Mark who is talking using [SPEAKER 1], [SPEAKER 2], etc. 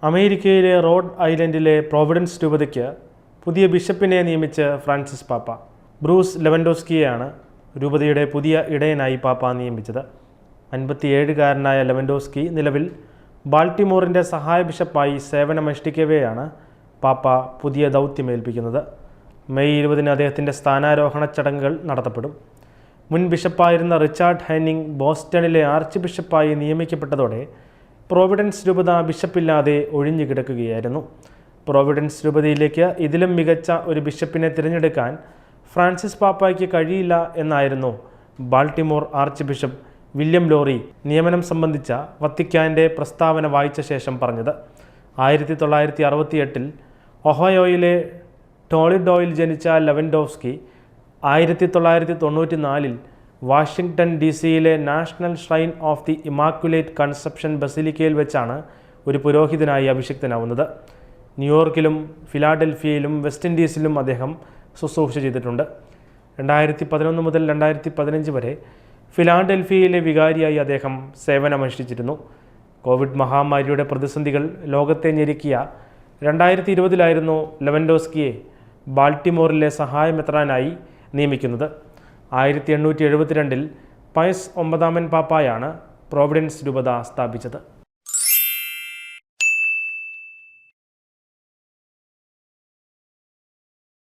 [SPEAKER 1] അമേരിക്കയിലെ road ഐലൻഡിലെ Providence രൂപതയ്ക്ക് പുതിയ ബിഷപ്പിനെ നിയമിച്ച് ഫ്രാൻസിസ് പാപ്പ. ബ്രൂസ് ലെവൻഡോസ്കിയെയാണ് രൂപതയുടെ പുതിയ ഇടയനായി പാപ്പ നിയമിച്ചത്. 57-കാരനായ ലെവൻഡോസ്കി നിലവിൽ ബാൾട്ടിമോറിൻ്റെ സഹായ ബിഷപ്പായി സേവനമനുഷ്ഠിക്കവെയാണ് പാപ്പ പുതിയ ദൗത്യമേൽപ്പിക്കുന്നത്. മെയ് 20-ന് അദ്ദേഹത്തിൻ്റെ സ്ഥാനാരോഹണ ചടങ്ങുകൾ നടത്തപ്പെടും. മുൻ ബിഷപ്പായിരുന്ന റിച്ചാർഡ് ഹെന്നിങ് ബോസ്റ്റണിലെ ആർച്ച് ബിഷപ്പായി നിയമിക്കപ്പെട്ടതോടെ പ്രോവിഡൻസ് രൂപത ബിഷപ്പില്ലാതെ ഒഴിഞ്ഞു കിടക്കുകയായിരുന്നു. പ്രോവിഡൻസ് രൂപതയിലേക്ക് ഇതിലും മികച്ച ഒരു ബിഷപ്പിനെ തിരഞ്ഞെടുക്കാൻ ഫ്രാൻസിസ് പാപ്പായ്ക്ക് കഴിയില്ല എന്നായിരുന്നു Baltimore arch bishop William lorry നിയമനം സംബന്ധിച്ച വത്തിക്കാൻ്റെ പ്രസ്താവന വായിച്ച ശേഷം പറഞ്ഞത്. 1968-ൽ ഒഹയോയിലെ ടോളിഡോയിൽ ജനിച്ച ലെവൻഡോസ്കി 1994-ൽ വാഷിംഗ്ടൺ DC-യിലെ national shrine of the immaculate conception ബസിലിക്കയിൽ വെച്ചാണ് ഒരു പുരോഹിതനായി അഭിഷിക്തനാവുന്നത്. ന്യൂയോർക്കിലും ഫിലാഡൽഫിയയിലും വെസ്റ്റ് ഇൻഡീസിലും അദ്ദേഹം ശുശ്രൂഷ ചെയ്തിട്ടുണ്ട്. 2011 മുതൽ 2015 വരെ ഫിലാഡൽഫിയയിലെ വികാരിയായി അദ്ദേഹം സേവനമനുഷ്ഠിച്ചിരുന്നു. കോവിഡ് മഹാമാരിയുടെ പ്രതിസന്ധികൾ ലോകത്തെ ഞെരുക്കിയ 2020-ലായിരുന്നു ലെവൻഡോസ്കിയെ ബാൾട്ടിമോറിലെ സഹായമെത്രാനായി നിയമിക്കുന്നത്. 1872-ൽ പയസ് 9-ാമൻ പാപ്പായാണ് പ്രോവിഡൻസ് രൂപത സ്ഥാപിച്ചത്.